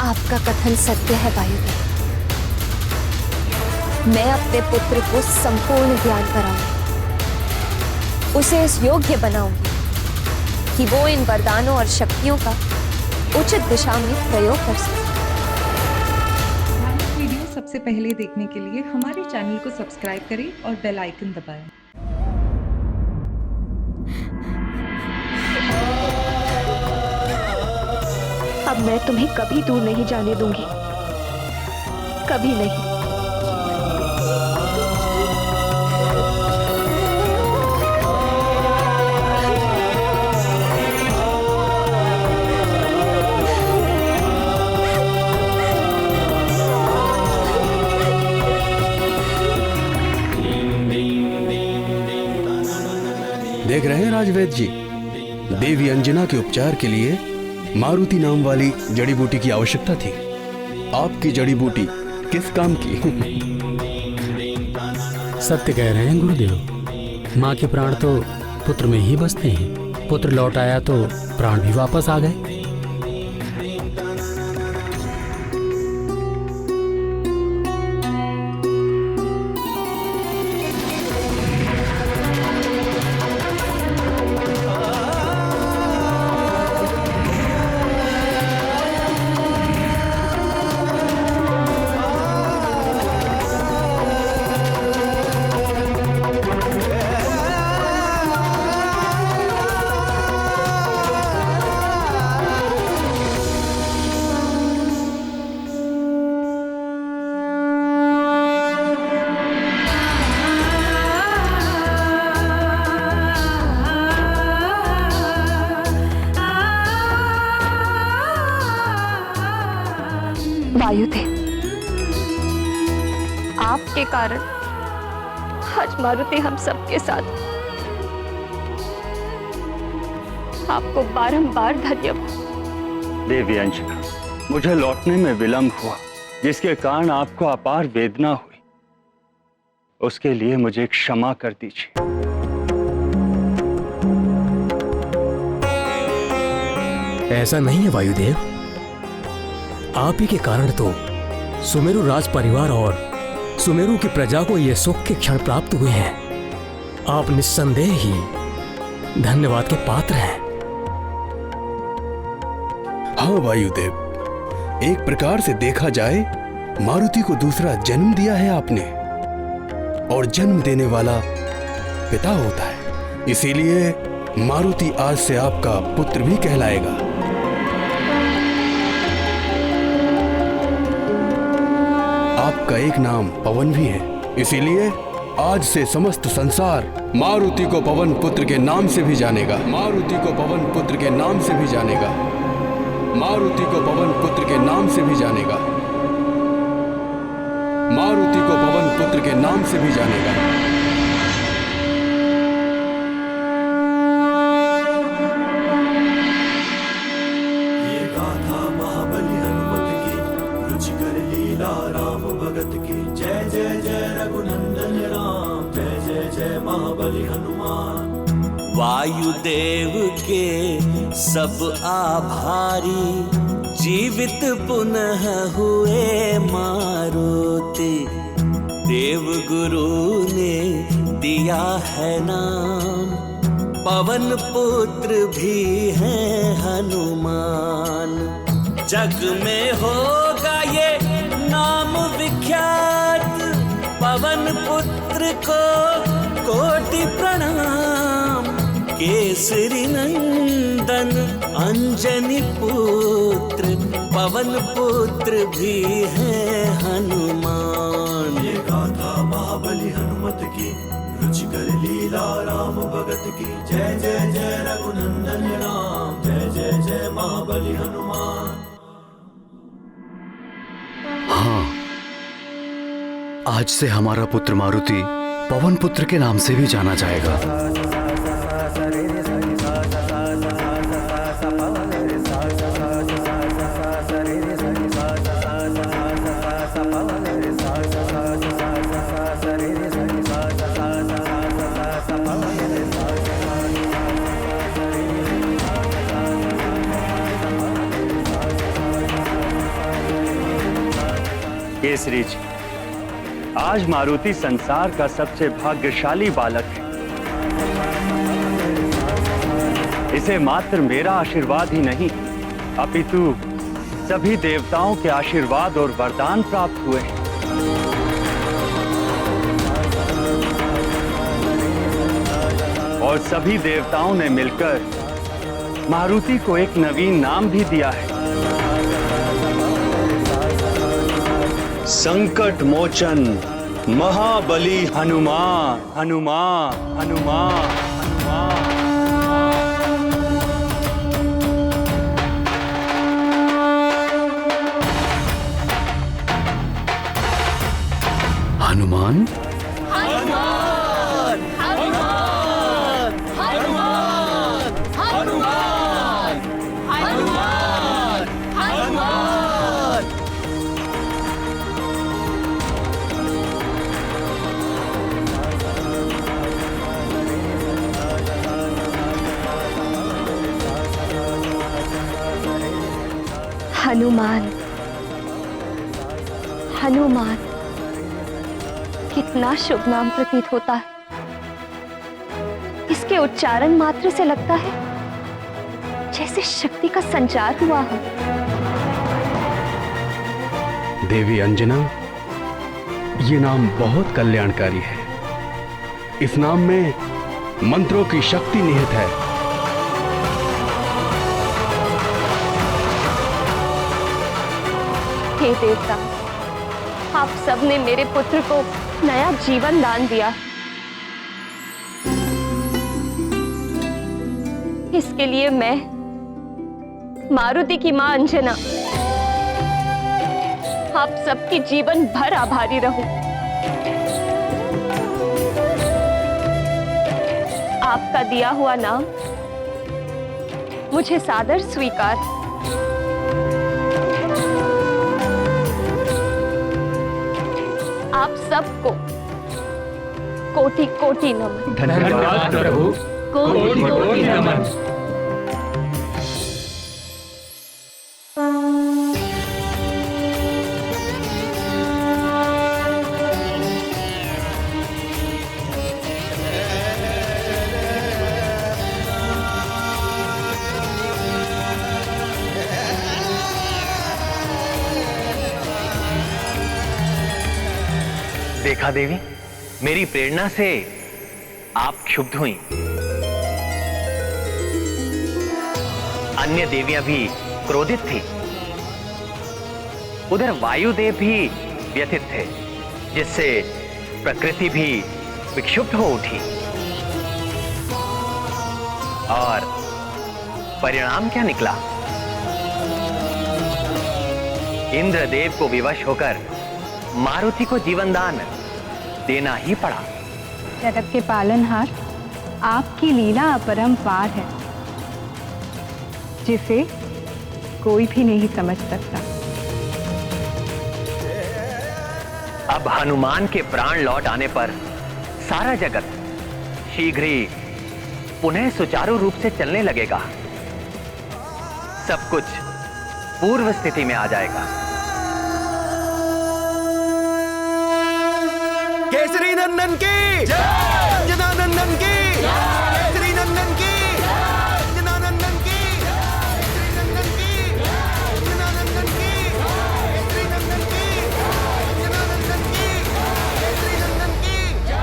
आपका कथन सत्य है वायुदेव। मैं अपने पुत्र को संपूर्ण ज्ञान कराऊंगी, उसे इस योग्य बनाऊंगी कि वो इन वरदानों और शक्तियों का उचित दिशा में प्रयोग कर सके। धार्मिक वीडियो सबसे पहले देखने के लिए हमारे चैनल को सब्सक्राइब करें और बेल आइकन दबाएं। अब मैं तुम्हें कभी दूर नहीं जाने दूंगी, कभी नहीं। देख रहे हैं राजवेद जी, देवी अंजना के उपचार के लिए मारुति नाम वाली जड़ी बूटी की आवश्यकता थी। आपकी जड़ी बूटी किस काम की? सत्य कह रहे हैं गुरुदेव। माँ के प्राण तो पुत्र में ही बसते हैं। पुत्र लौट आया तो प्राण भी वापस आ गए। वायुदेव, आपके कारण आज मारुति हम सबके साथ। आपको बारंबार धन्यवाद। देवी अंजना, मुझे लौटने में विलंब हुआ, जिसके कारण आपको अपार वेदना हुई। उसके लिए मुझे क्षमा कर दीजिए। ऐसा नहीं है वायुदेव, आप ही के कारण तो सुमेरु राज परिवार और सुमेरु की प्रजा को ये सुख के क्षण प्राप्त हुए हैं। आप निस्संदेह ही धन्यवाद के पात्र हैं। हाँ वायुदेव, एक प्रकार से देखा जाए मारुति को दूसरा जन्म दिया है आपने, और जन्म देने वाला पिता होता है। इसीलिए मारुति आज से आपका पुत्र भी कहलाएगा। आपका एक नाम पवन भी है, इसीलिए आज से समस्त संसार मारुति को पवन पुत्र के नाम से भी जानेगा। मारुति को पवन पुत्र के नाम से भी जानेगा। मारुति को पवन पुत्र के नाम से भी जानेगा। मारुति को पवन पुत्र के नाम से भी जानेगा। ये गाथा महाबली हनुमत की, रुचिकर लीला राम भगत की। जय जय जय रघुनंदन राम, जय जय जय महाबली हनुमान। वायुदेव के सब आभारी, जीवित पुनः हुए मारुति। देव गुरु ने दिया है नाम, पवन पुत्र भी है हनुमान। जग में होगा ये नाम विख्यात, पवन पुत्र को कोटि प्रणाम। केसरी नंदन अंजनी पुत्र, पवन पुत्र भी है हनुमान। ये गाथा महाबली हनुमत की, रुचिकर लीला राम भगत की। जय जय जय रघुनंदन राम, जय जय जय महाबली हनुमान। हाँ, आज से हमारा पुत्र मारुति पवन पुत्र के नाम से भी जाना जाएगा। केसरी जी, आज मारुति संसार का सबसे भाग्यशाली बालक है। इसे मात्र मेरा आशीर्वाद ही नहीं, अपितु सभी देवताओं के आशीर्वाद और वरदान प्राप्त हुए हैं। और सभी देवताओं ने मिलकर मारुति को एक नवीन नाम भी दिया है, संकट मोचन महाबली हनुमान। हनुमान हनुमान हनुमान। हनुमान? हनुमान, हनुमान, कितना शुभ नाम प्रतीत होता है। इसके उच्चारण मात्र से लगता है जैसे शक्ति का संचार हुआ हो। देवी अंजना, ये नाम बहुत कल्याणकारी है। इस नाम में मंत्रों की शक्ति निहित है। हे देवता, आप सबने मेरे पुत्र को नया जीवन दान दिया। इसके लिए मैं मारुति की मां अंजना आप सबकी जीवन भर आभारी रहूं। आपका दिया हुआ नाम मुझे सादर स्वीकार। आप सबको कोटि कोटि नमन। धन्यवाद प्रभु, कोटि कोटि नमन। देखा देवी, मेरी प्रेरणा से आप क्षुब्ध हुई। अन्य देवियां भी क्रोधित थी। उधर वायुदेव भी व्यथित थे, जिससे प्रकृति भी विक्षुब्ध हो उठी। और परिणाम क्या निकला? इंद्रदेव को विवश होकर मारुति को जीवनदान देना ही पड़ा। जगत के पालनहार, आपकी लीला अपरंपार है, जिसे कोई भी नहीं समझ सकता। अब हनुमान के प्राण लौट आने पर सारा जगत शीघ्र ही पुनः सुचारू रूप से चलने लगेगा। सब कुछ पूर्व स्थिति में आ जाएगा। केसरी नंदन की जय, अंजना नंदन की जय, केसरी नंदन की जय, अंजना नंदन की जय, केसरी नंदन की जय, अंजना नंदन की जय, केसरी नंदन की जय, अंजना नंदन की जय, केसरी नंदन की जय।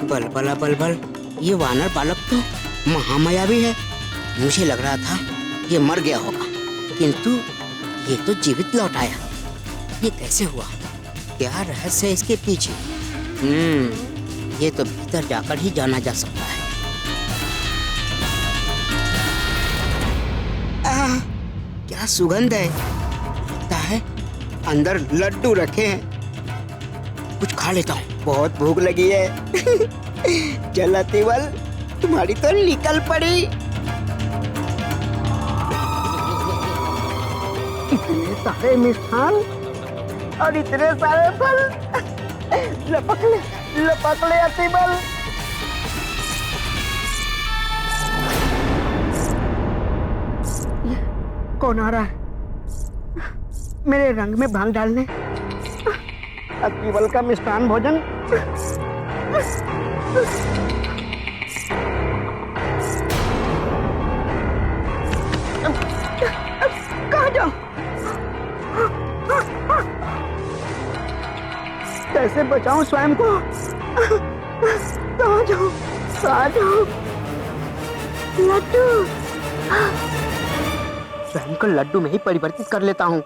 बलबला बलबल, ये वानर बालक तो महामायावी है। मुझे लग रहा था ये मर गया होगा, किंतु ये तो जीवित लौट आया। ये कैसे हुआ? क्या रहस्य है इसके पीछे? ये तो भीतर जाकर ही जाना जा सकता है। क्या सुगंध है! लगता है अंदर लड्डू रखे हैं। कुछ खा लेता हूँ, बहुत भूख लगी है। चल अतिवल, तुम्हारी तो निकल पड़ी। इतने सारे मिष्ठान और इतने सारे फल। लपक ले अतिबल। कौन आ रहा है मेरे रंग में भांग डालने? अतिबल का मिष्टान भोजन। कहाँ जाऊं? कैसे बचाऊं स्वयं को? कहाँ जाऊं? लड्डू। स्वयं को लड्डू में ही परिवर्तित कर लेता हूँ।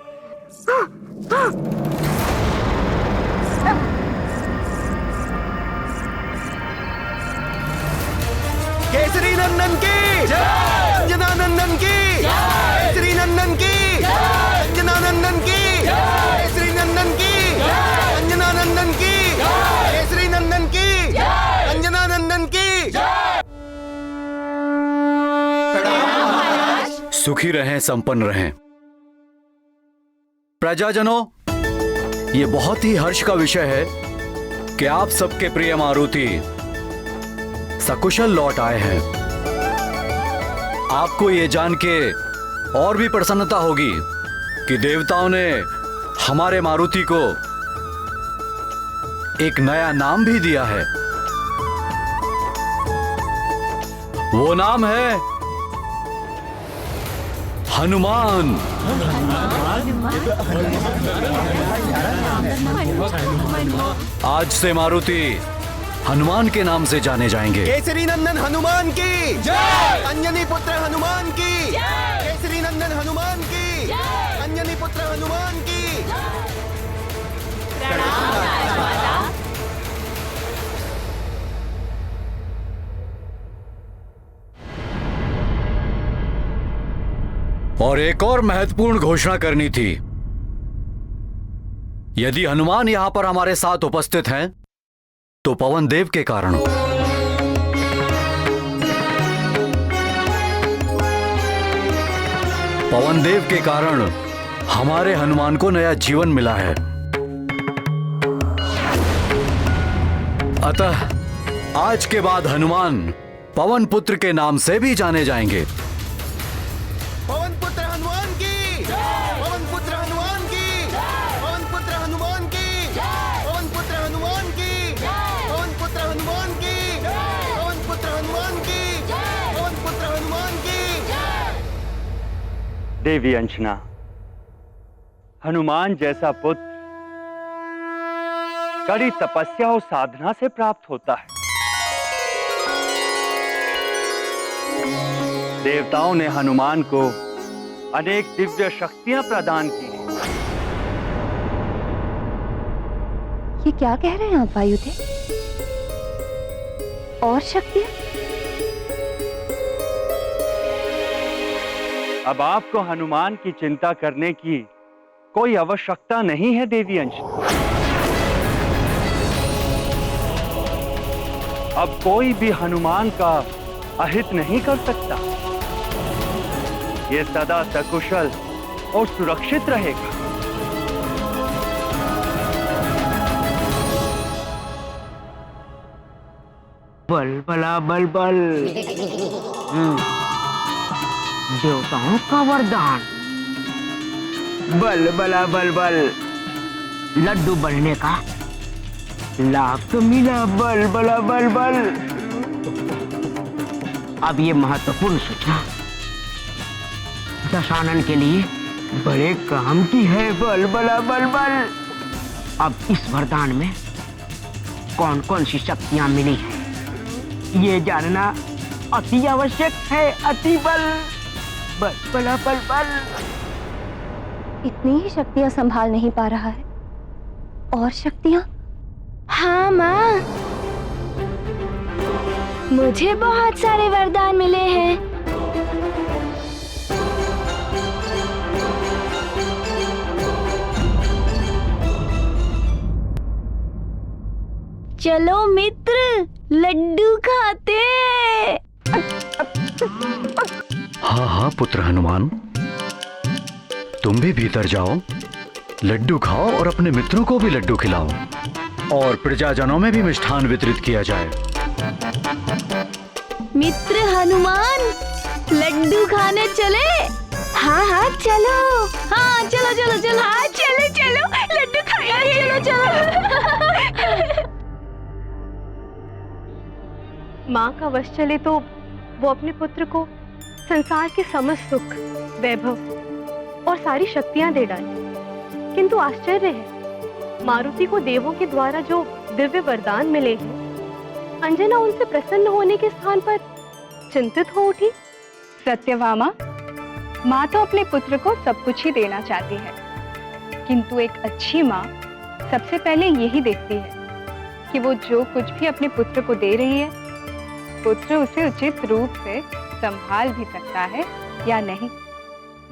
केसरी नंदन की जय, अंजना नंदन की जय, केसरी नंदन की जय, अंजना नंदन की जय, केसरी नंदन की जय, अंजना नंदन की जय, केसरी नंदन की जय, अंजना नंदन की जय। सुखी रहें, संपन्न रहें। प्रजाजनों, ये बहुत ही हर्ष का विषय है कि आप सबके प्रिय मारुति सकुशल लौट आए हैं। आपको ये जान के और भी प्रसन्नता होगी कि देवताओं ने हमारे मारुति को एक नया नाम भी दिया है। वो नाम है हनुमान। आज से मारुति हनुमान के नाम से जाने जाएंगे। केसरी नंदन हनुमान की जय, अंजनी पुत्र हनुमान की जय, केसरी नंदन हनुमान की जय, अंजनी पुत्र हनुमान की और एक और महत्वपूर्ण घोषणा करनी थी। यदि हनुमान यहां पर हमारे साथ उपस्थित हैं तो पवन देव के कारण। पवन देव के कारण हमारे हनुमान को नया जीवन मिला है। अतः आज के बाद हनुमान पवन पुत्र के नाम से भी जाने जाएंगे। पवन पुत्र हनुमान की जय, पवन पुत्र हनुमान की जय, पवन पुत्र हनुमान की जय, पवन पुत्र हनुमान की जय, पवन पुत्र हनुमान की जय, पवन पुत्र हनुमान की जय, पवन पुत्र हनुमान की जय। देवी अंजना, हनुमान जैसा पुत्र कड़ी तपस्या और साधना से प्राप्त होता है। देवताओं ने हनुमान को अनेक दिव्य शक्तियां प्रदान की हैं। ये क्या कह रहे हैं आप वायुदेव? और शक्तियां? अब आपको हनुमान की चिंता करने की कोई आवश्यकता नहीं है देवी अंजना। अब कोई भी हनुमान का अहित नहीं कर सकता। ये सदा सकुशल और सुरक्षित रहेगा। बल बला बल बल। देवताओं का वरदान। बल बला बल बल। लड्डू बनने का लाभ तो मिला। बल बला बल बल। अब ये महत्वपूर्ण सूचना दशानन के लिए बड़े काम की है। बल बला बल बल। अब इस वरदान में कौन कौन सी शक्तियां मिली हैं ये जानना अति आवश्यक है। अति बल। बल बला बल बल। इतनी ही शक्तियां संभाल नहीं पा रहा है। और शक्तियां? हाँ माँ, मुझे बहुत सारे वरदान मिले हैं। चलो मित्र, लड्डू खाते। हाँ हाँ पुत्र हनुमान, तुम भी भीतर जाओ लड्डू खाओ और अपने मित्रों को भी लड्डू खिलाओ और प्रजाजनों में भी मिष्ठान वितरित किया जाए। मित्र हनुमान, लड्डू खाने चले? हाँ हाँ चलो। हाँ चलो चलो चलो। हाँ चलो चलो, लड्डू खाएंगे। चलो चलो। माँ का वश चले तो वो अपने पुत्र को संसार के समस्त सुख, वैभव और सारी शक्तियां दे डाले। किंतु आश्चर्य है, मारुति को देवों के द्वारा जो दिव्य वरदान मिले हैं, अंजना उनसे प्रसन्न होने के स्थान पर चिंतित हो उठी। सत्यभामा, माँ तो अपने पुत्र को सब कुछ ही देना चाहती है, किंतु एक अच्छी माँ सबसे पहले यही देखती है कि वो जो कुछ भी अपने पुत्र को दे रही है, पुत्र उसे उचित रूप से संभाल भी सकता है या नहीं।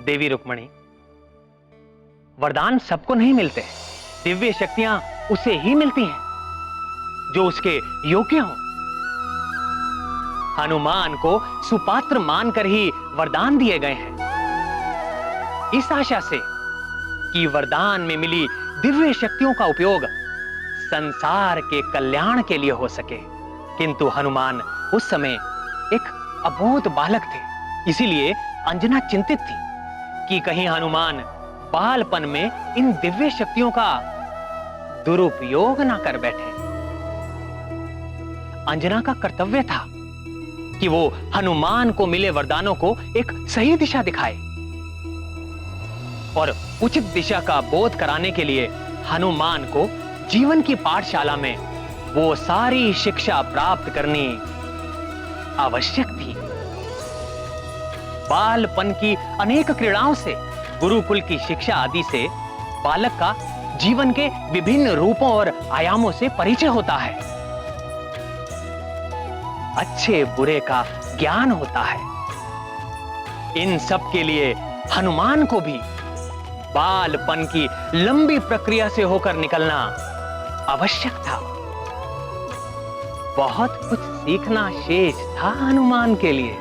देवी रुक्मणी, वरदान सबको नहीं मिलते। दिव्य शक्तियां उसे ही मिलती हैं जो उसके योग्य हों। हनुमान को सुपात्र मानकर ही वरदान दिए गए हैं, इस आशा से कि वरदान में मिली दिव्य शक्तियों का उपयोग संसार के कल्याण के लिए हो सके। किंतु हनुमान उस समय एक अबोध बालक थे, इसीलिए अंजना चिंतित थी कि कहीं हनुमान बालपन में इन दिव्य शक्तियों का दुरुपयोग ना कर बैठे। अंजना का कर्तव्य था कि वो हनुमान को मिले वरदानों को एक सही दिशा दिखाए और उचित दिशा का बोध कराने के लिए हनुमान को जीवन की पाठशाला में वो सारी शिक्षा प्राप्त करनी आवश्यक थी। बालपन की अनेक क्रीड़ाओं से, गुरुकुल की शिक्षा आदि से बालक का जीवन के विभिन्न रूपों और आयामों से परिचय होता है। अच्छे बुरे का ज्ञान होता है। इन सब के लिए हनुमान को भी बालपन की लंबी प्रक्रिया से होकर निकलना आवश्यक था। बहुत कुछ सीखना शेष था हनुमान के लिए।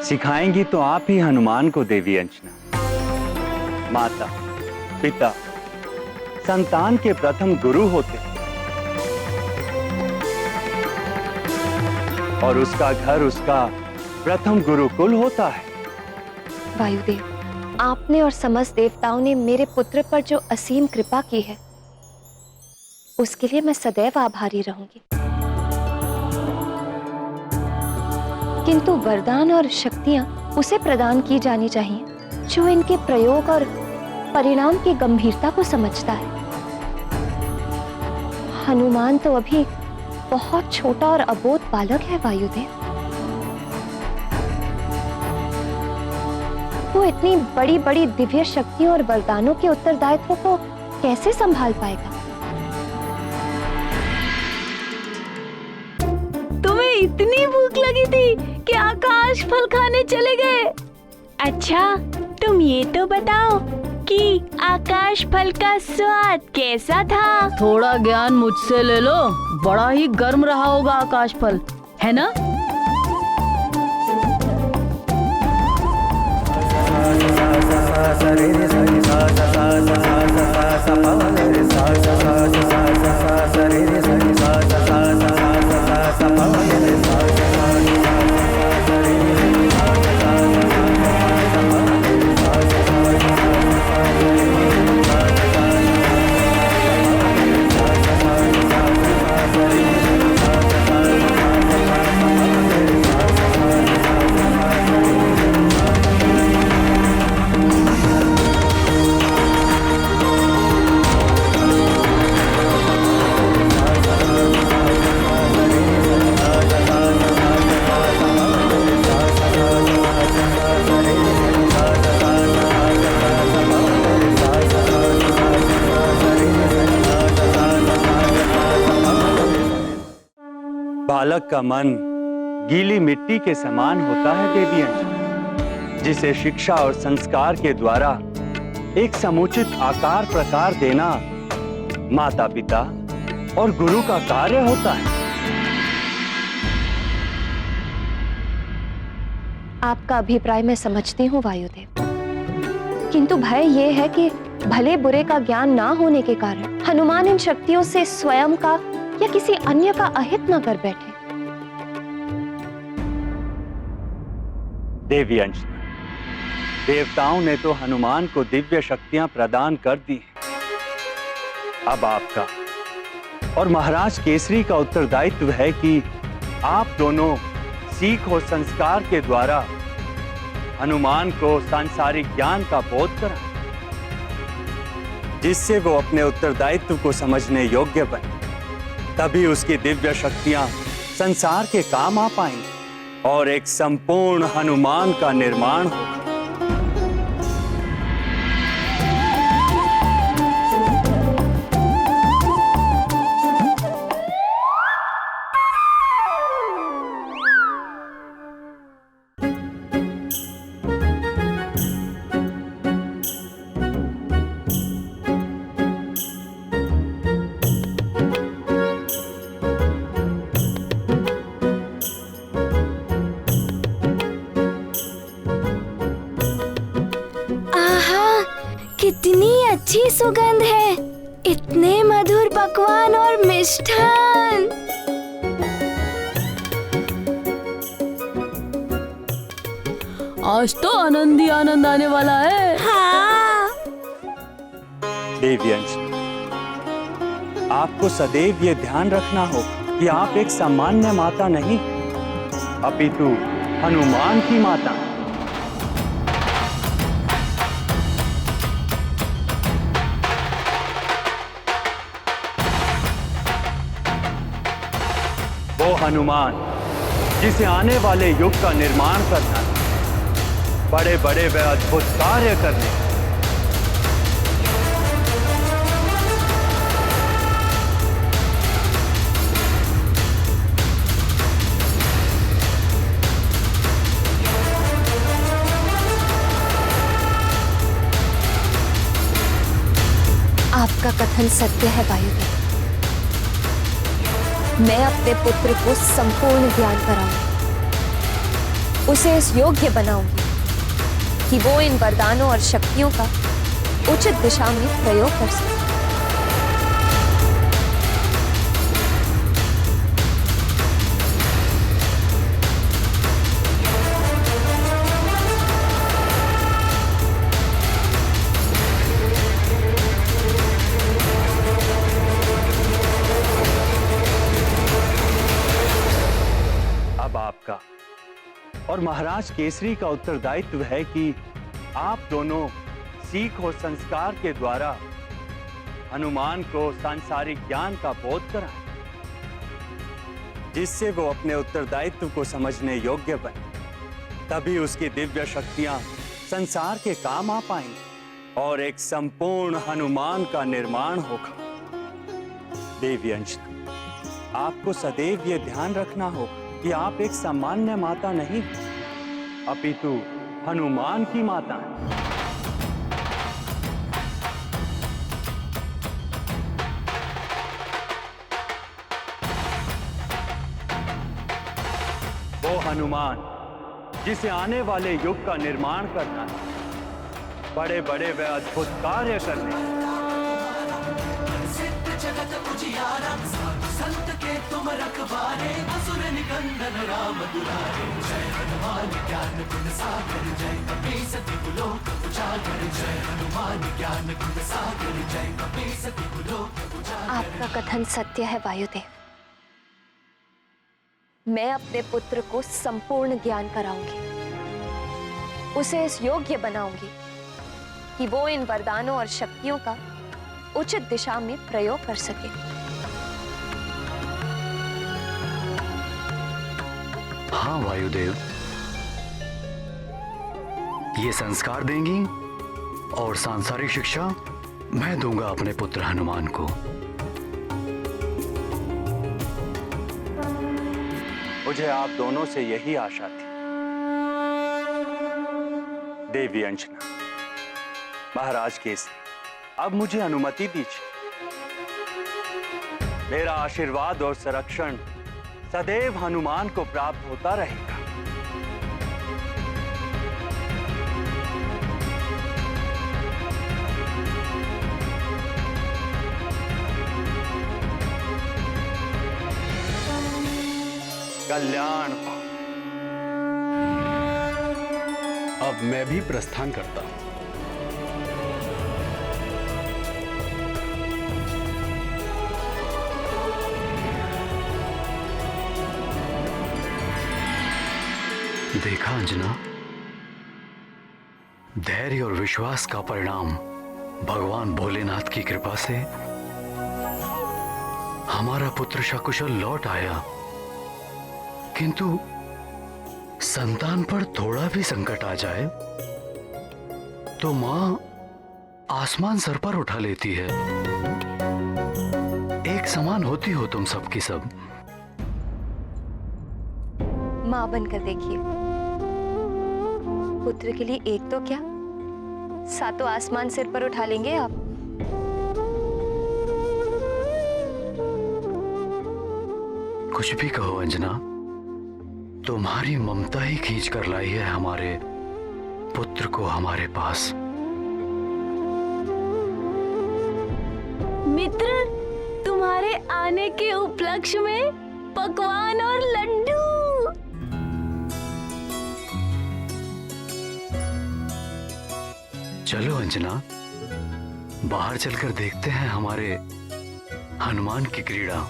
सिखाएंगी तो आप ही हनुमान को देवी अंजना। माता पिता संतान के प्रथम गुरु होते और उसका घर उसका प्रथम गुरुकुल होता है। वायुदेव, आपने और समस्त देवताओं ने मेरे पुत्र पर जो असीम कृपा की है, उसके लिए मैं सदैव आभारी रहूंगी। किंतु वरदान और शक्तियां उसे प्रदान की जानी चाहिए जो इनके प्रयोग और परिणाम की गंभीरता को समझता है। हनुमान तो अभी बहुत छोटा और अबोध बालक है वायुदेव। वो इतनी बड़ी बड़ी दिव्य शक्तियों और वरदानों के उत्तरदायित्व को कैसे संभाल पाएगा? तुम्हें इतनी भूख लगी थी कि आकाश फल खाने चले गए? अच्छा, तुम ये तो बताओ कि आकाश फल का स्वाद कैसा था? थोड़ा ज्ञान मुझसे ले लो, बड़ा ही गर्म रहा होगा आकाश फल, है ना? बालक का मन गीली मिट्टी के समान होता है देवी अंजना, जिसे शिक्षा और संस्कार के द्वारा एक समुचित आकार प्रकार देना माता पिता और गुरु का कार्य होता है। आपका अभिप्राय मैं समझती हूँ वायुदेव, किंतु भय ये है कि भले बुरे का ज्ञान ना होने के कारण हनुमान इन शक्तियों से स्वयं का या किसी अन्य का अहित न कर बैठे। देवी अंजना, देवताओं ने तो हनुमान को दिव्य शक्तियां प्रदान कर दी। अब आपका और महाराज केसरी का उत्तरदायित्व है कि आप दोनों सीख और संस्कार के द्वारा हनुमान को सांसारिक ज्ञान का बोध कराएं, जिससे वो अपने उत्तरदायित्व को समझने योग्य बने। तभी उसकी दिव्य शक्तियां संसार के काम आ पाएंगी और एक संपूर्ण हनुमान का निर्माण होगा। कितनी अच्छी सुगंध है, इतने मधुर पकवान और मिष्ठान। आज तो आनंद ही आनंद आने वाला है। हाँ। देवी अंजना, आपको सदैव ये ध्यान रखना होगा कि आप एक सामान्य माता नहीं, अपितु हनुमान की माता। वो हनुमान जिसे आने वाले युग का निर्माण करना, बड़े बड़े व अद्भुत कार्य करने। आपका कथन सत्य है वायुदेव। मैं अपने पुत्र को संपूर्ण ज्ञान कराऊंगी, उसे इस योग्य बनाऊंगी कि वो इन वरदानों और शक्तियों का उचित दिशा में प्रयोग कर सके। आपका और महाराज केसरी का उत्तरदायित्व है कि आप दोनों सीख और संस्कार के द्वारा हनुमान को सांसारिक ज्ञान का बोध कराएं, जिससे वो अपने उत्तरदायित्व को समझने योग्य बने। तभी उसकी दिव्य शक्तियां संसार के काम आ पाएंगी और एक संपूर्ण हनुमान का निर्माण होगा। देवी अंजना, आपको सदैव ये ध्यान रखना होगा कि आप एक सामान्य माता नहीं, अपितु हनुमान की माता हैं। वो हनुमान जिसे आने वाले युग का निर्माण करना है, बड़े बड़े व अद्भुत कार्य करने। संत के तुम रखवारे, असुर निकंदन राम दुलारे। जय हनुमान ज्ञान गुण सागर, जय कपीसति कुलोक उजागर। जय हनुमान ज्ञान गुण सागर, जय कपीसति कुलोक उजागर। आपका कथन सत्य है वायुदेव। मैं अपने पुत्र को संपूर्ण ज्ञान कराऊंगी, उसे इस योग्य बनाऊंगी कि वो इन वरदानों और शक्तियों का उचित दिशा में प्रयोग कर सके। हाँ वायुदेव, ये संस्कार देंगी और सांसारिक शिक्षा मैं दूंगा अपने पुत्र हनुमान को। मुझे आप दोनों से यही आशा थी। देवी अंजना, महाराज केसरी, अब मुझे अनुमति दीजिए। मेरा आशीर्वाद और संरक्षण सदैव हनुमान को प्राप्त होता रहेगा। कल्याण हो। अब मैं भी प्रस्थान करता हूं। देखा अंजना, धैर्य और विश्वास का परिणाम भगवान भोलेनाथ की कृपा से हमारा पुत्र सकुशल लौट आया। किंतु संतान पर थोड़ा भी संकट आ जाए तो मां आसमान सर पर उठा लेती है। एक समान होती हो तुम सबकी सब। मां बनकर देखिए, पुत्र के लिए एक तो क्या, सातों आसमान सिर पर उठा लेंगे आप। कुछ भी कहो अंजना, तुम्हारी ममता ही खींच कर लाई है हमारे पुत्र को हमारे पास। मित्र, तुम्हारे आने के उपलक्ष्य में पकवान और लड्डू। चलो अंजना, बाहर चलकर देखते हैं हमारे हनुमान की क्रीड़ा।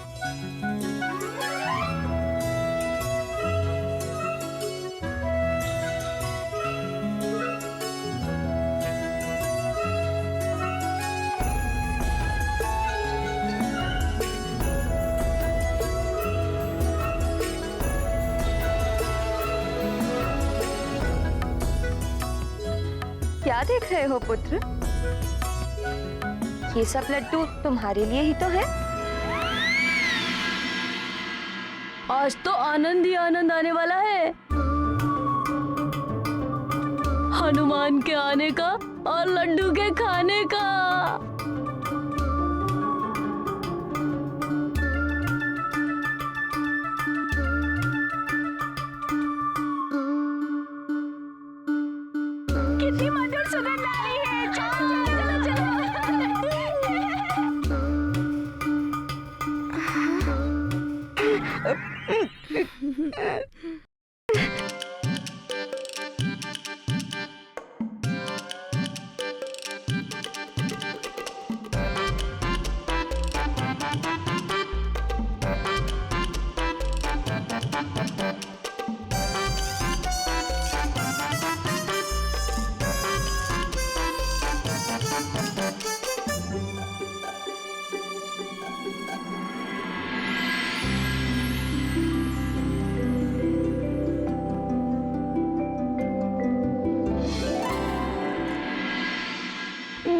क्या देख रहे हो पुत्र? ये सब लड्डू तुम्हारे लिए ही तो है। आज तो आनंद ही आनंद आने वाला है, हनुमान के आने का और लड्डू के खाने का। कितनी मधुर सुगंध आ रही है। चलो चलो चलो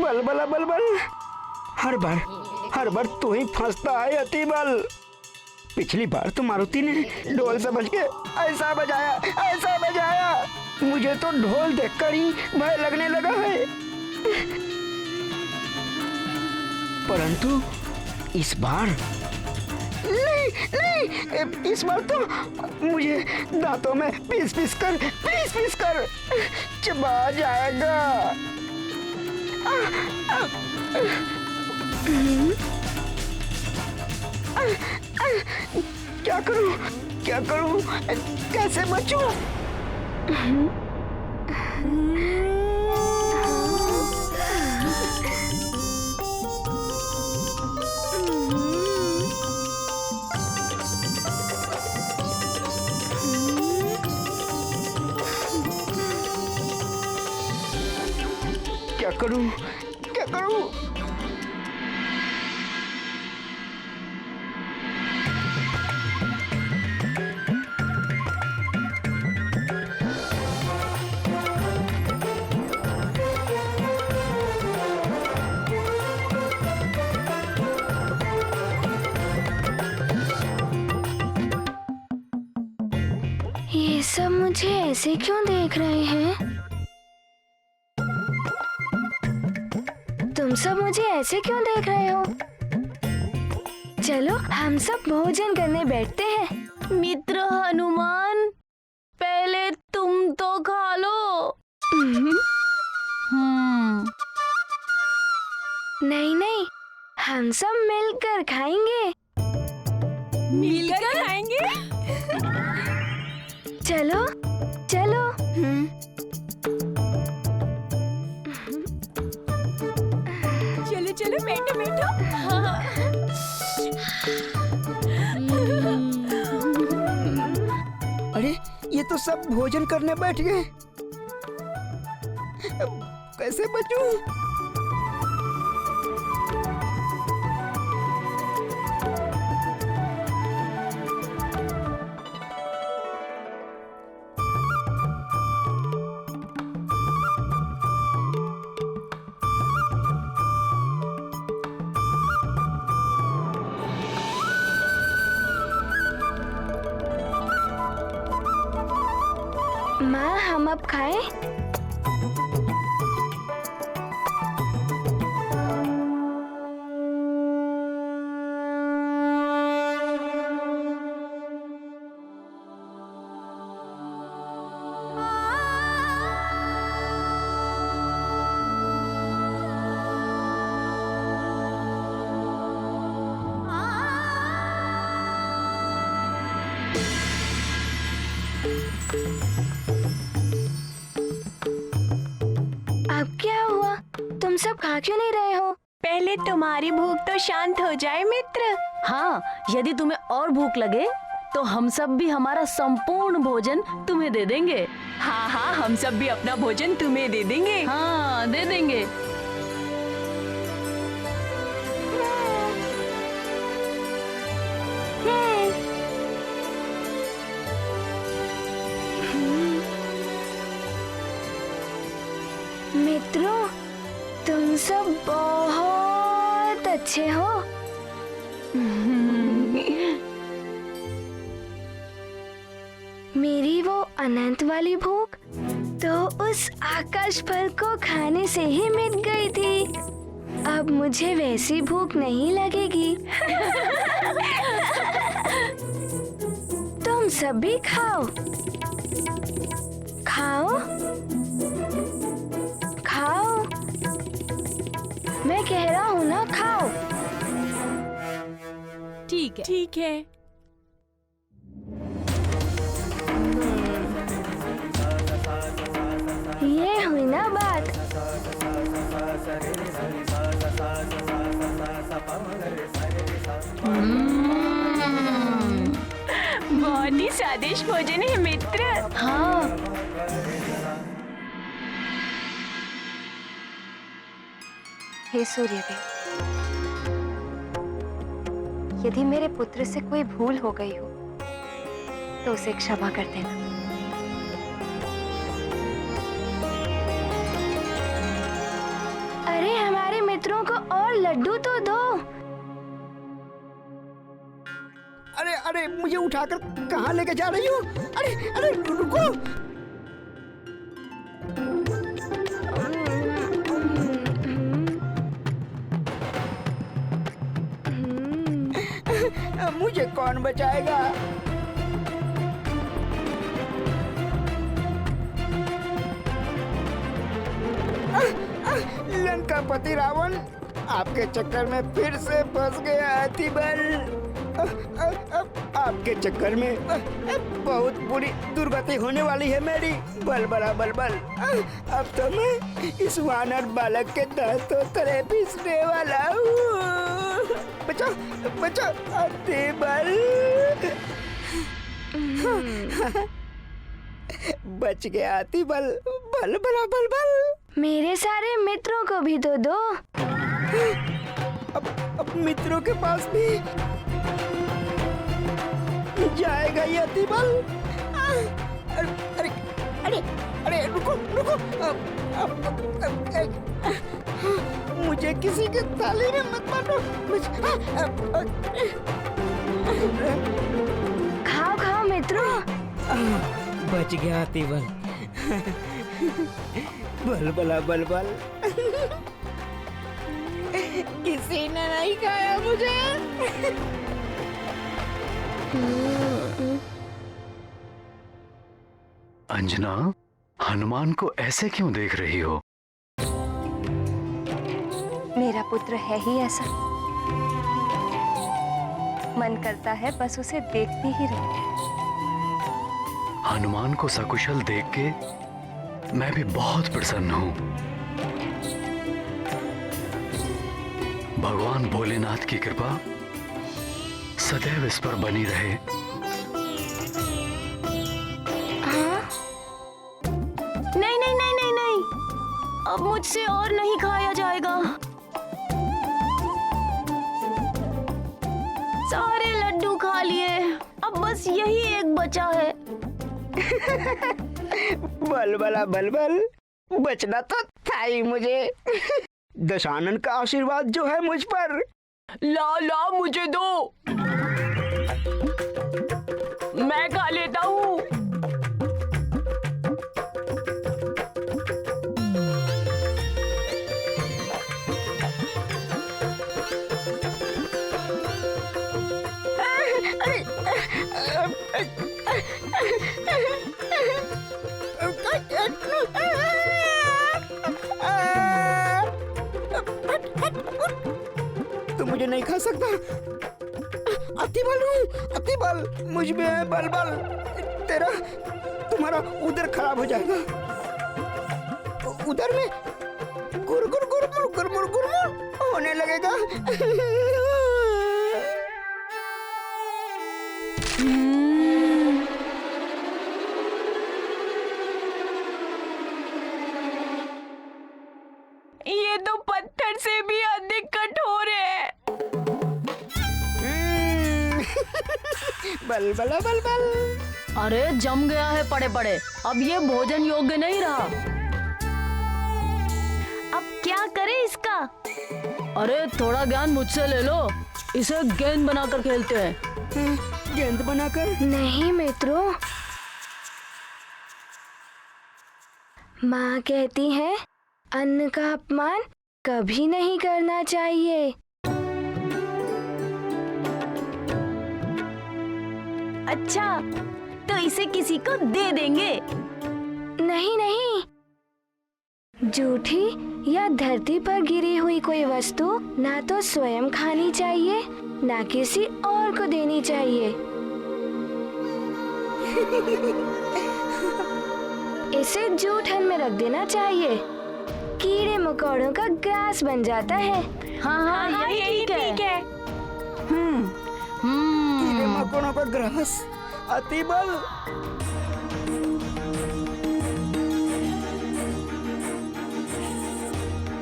बल बल बल बल, हर बार तू ही फंसता है अति बल। पिछली बार तो मारुति ने ढोल समझ के ऐसा बजाया, मुझे तो ढोल देखकर ही भय लगने लगा है। परंतु इस बार नहीं, इस बार तो मुझे दांतों में पीस पीस कर चबा जाएगा। क्या करूं, कैसे बचूं? क्या करूं? ये सब मुझे ऐसे क्यों देख रहे हैं? तुम सब मुझे ऐसे क्यों देख रहे हो? चलो हम सब भोजन करने बैठते हैं। मित्र हनुमान, पहले तुम तो खा लो। नहीं, हम सब मिलकर खाएंगे। मिलकर खाएंगे? चलो चलो। चलो चलो बैठो बैठो। अरे ये तो सब भोजन करने बैठ गए। अब कैसे बचूं? माँ हम अब खाएं? अब क्या हुआ? तुम सब खा क्यों नहीं रहे हो? पहले तुम्हारी भूख तो शांत हो जाए मित्र। हाँ, यदि तुम्हें और भूख लगे तो हम सब भी हमारा संपूर्ण भोजन तुम्हें दे देंगे। हाँ हाँ, हम सब भी अपना भोजन तुम्हें दे देंगे। हाँ, दे देंगे। मित्रों, तुम सब बहुत अच्छे हो। मेरी वो अनंत वाली भूख तो उस आकाश फल को खाने से ही मिट गई थी। अब मुझे वैसी भूख नहीं लगेगी। तुम सब भी खाओ खाओ खाओ, मैं कह रहा हूँ ना, खाओ। ठीक है, ठीक है। ये हुई ना बात। बहुत ही स्वादिष्ट भोजन है मित्र। हाँ। हे सूर्यदेव, यदि मेरे पुत्र से कोई भूल हो गई हो तो उसे क्षमा कर देना। अरे हमारे मित्रों को और लड्डू तो दो। अरे अरे मुझे उठाकर कहाँ लेके जा रही हो? अरे अरे रुको। मुझे कौन बचाएगा? लंकापति रावण, आपके चक्कर में फिर से फंस गया अतिबल। आपके चक्कर में बहुत बुरी दुर्गति होने वाली है मेरी। बल बड़ा बल बल। अब तो मैं इस वानर बालक के दांतों तले पीसने वाला हूँ। बचाओ बचाओ अतिबल। बच गया अतिबल। बल बड़ा बल बल। मेरे सारे मित्रों को भी तो दो। अब मित्रों के पास भी जाएगा ये अतिबल। अरे अरे अरे रुको रुको। मुझे किसी के थाली में मत मारो। खाओ खाओ मित्रों। बच गया अतिबल। बल बला बल बल। किसी ने नहीं खाया मुझे। अंजना, हनुमान को ऐसे क्यों देख रही हो? मेरा पुत्र है ही ऐसा, मन करता है बस उसे देखती ही रहूं। हनुमान को सकुशल देख के मैं भी बहुत प्रसन्न हूं। भगवान भोलेनाथ की कृपा सदैव इस पर बनी रहे। नहीं नहीं नहीं नहीं नहीं, अब मुझसे और नहीं खाया जाएगा। सारे लड्डू खा लिए, अब बस यही एक बचा है। बलबला बलबल, बचना तो था ही मुझे। दशानन का आशीर्वाद जो है मुझ पर। ला ला मुझे दो, मैं खा लेता हूँ। तू मुझे नहीं खा सकता। अति बल हूँ, अति बल मुझ में है बलबल। तुम्हारा उधर खराब हो जाएगा। उधर में गुरगुर गुरमुर गुरमुर गुरमुर होने लगेगा। ये तो पत्थर से भी अधिक कठोर है। बलबला बलबल। अरे जम गया है पड़े पड़े, अब ये भोजन योग्य नहीं रहा। अब क्या करें इसका? अरे थोड़ा ज्ञान मुझसे ले लो, इसे गेंद बनाकर खेलते हैं। गेंद बनाकर? नहीं मित्रों, माँ कहती है अन्न का अपमान कभी नहीं करना चाहिए। अच्छा, तो इसे किसी को दे देंगे? नहीं नहीं, जूठी या धरती पर गिरी हुई कोई वस्तु ना तो स्वयं खानी चाहिए ना किसी और को देनी चाहिए। इसे जूठन में रख देना चाहिए, कीड़े मकोड़ों का ग्रास बन जाता है। हाँ हाँ, यही ठीक है। कीड़े मकोड़ों का ग्रास, अति बल।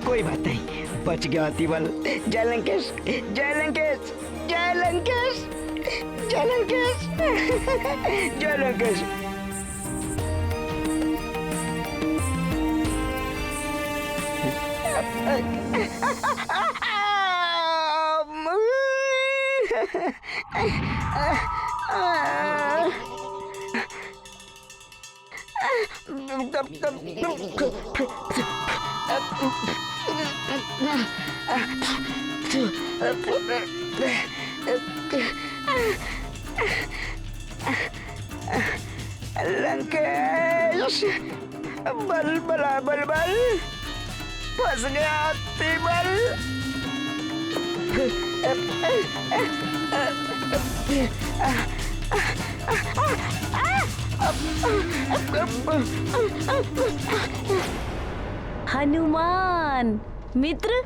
कोई बात नहीं, बच गया अति बल। जय लंकेश, जय लंकेश, जय लंकेश, जय लंकेश, जय लंकेश। लंकेश, बल बला बल बल, फंस गया अति बल। हनुमान मित्र,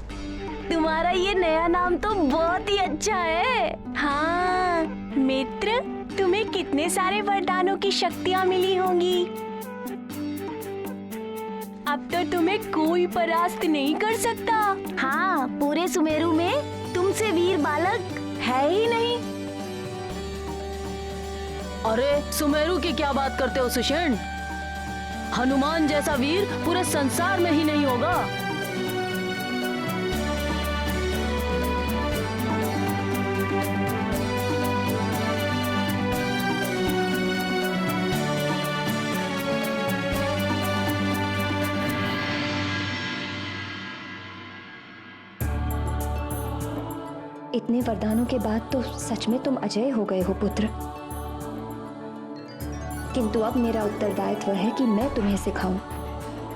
तुम्हारा ये नया नाम तो बहुत ही अच्छा है। हाँ मित्र, तुम्हें कितने सारे वरदानों की शक्तियाँ मिली होंगी। अब तो तुम्हें कोई परास्त नहीं कर सकता। हाँ, पूरे सुमेरु में तुमसे वीर बालक है ही नहीं। अरे सुमेरु की क्या बात करते हो सुषेण? हनुमान जैसा वीर पूरे संसार में ही नहीं होगा। इतने वरदानों के बाद तो सच में तुम अजय हो गए हो पुत्र। किंतु अब मेरा उत्तरदायित्व है कि मैं तुम्हें सिखाऊं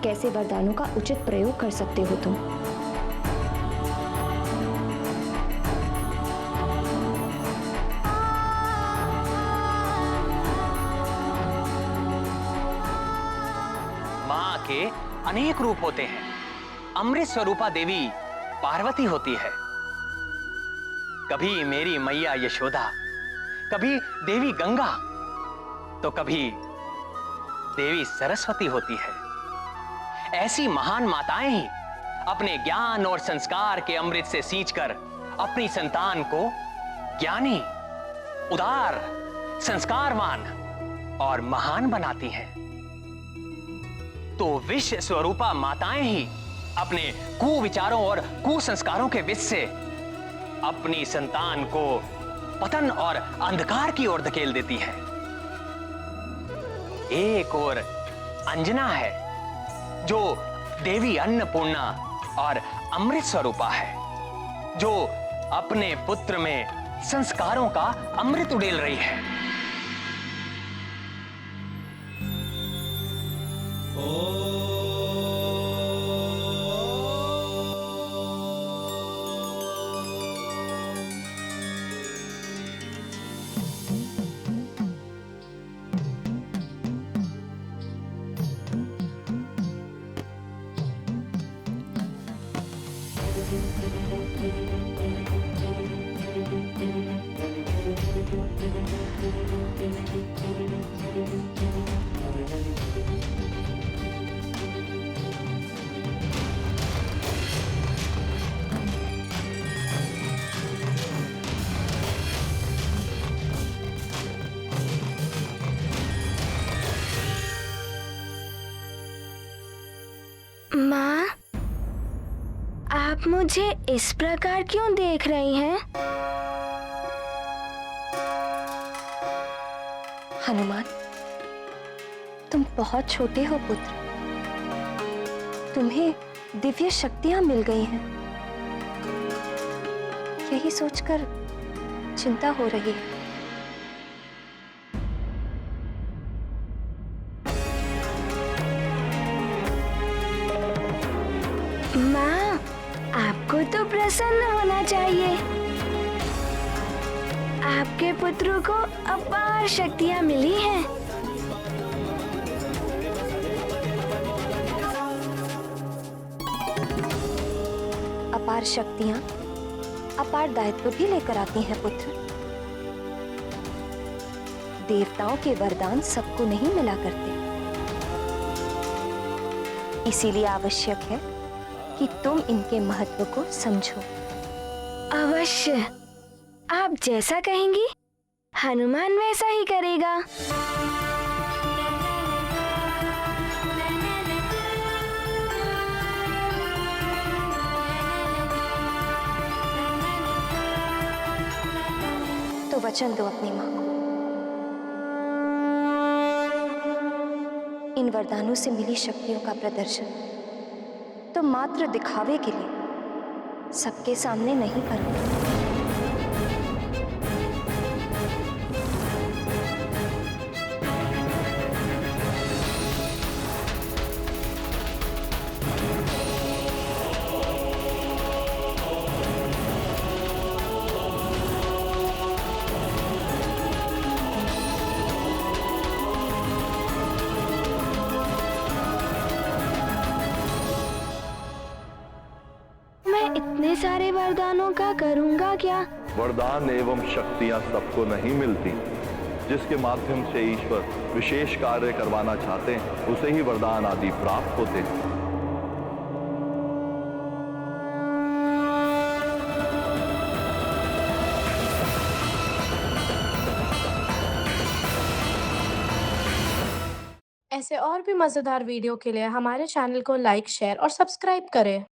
कैसे वरदानों का उचित प्रयोग कर सकते हो तुम। के अनेक रूप होते हैं। अमृत स्वरूपा देवी पार्वती होती है, कभी मेरी मैया यशोदा, कभी देवी गंगा, तो कभी देवी सरस्वती होती है। ऐसी महान माताएं ही अपने ज्ञान और संस्कार के अमृत से सींचकर अपनी संतान को ज्ञानी, उदार, संस्कारवान और महान बनाती हैं। तो विश्व स्वरूपा माताएं ही अपने कुविचारों और कुसंस्कारों के विष से अपनी संतान को पतन और अंधकार की ओर धकेल देती है। एक और अंजना है जो देवी अन्नपूर्णा और अमृत स्वरूपा है, जो अपने पुत्र में संस्कारों का अमृत उड़ेल रही है। माँ, आप मुझे इस प्रकार क्यों देख रही हैं? हनुमान, तुम बहुत छोटे हो पुत्र, तुम्हें दिव्य शक्तियां मिल गई हैं। यही सोचकर चिंता हो रही है। माँ, आपको तो प्रसन्न होना चाहिए। आपके पुत्र को अपार शक्तियाँ मिली हैं। अपार शक्तियां अपार दायित्व भी लेकर आती हैं पुत्र। देवताओं के वरदान सबको नहीं मिला करते, इसीलिए आवश्यक है कि तुम इनके महत्व को समझो। अवश्य, आप जैसा कहेंगी हनुमान वैसा ही करेगा। तो वचन दो अपनी मां को। इन वरदानों से मिली शक्तियों का प्रदर्शन तो मात्र दिखावे के लिए सबके सामने नहीं करूंगा। इतने सारे वरदानों का करूंगा क्या? वरदान एवं शक्तियां सबको नहीं मिलती। जिसके माध्यम से ईश्वर विशेष कार्य करवाना चाहते हैं उसे ही वरदान आदि प्राप्त होते हैं। ऐसे और भी मजेदार वीडियो के लिए हमारे चैनल को लाइक, शेयर और सब्सक्राइब करें।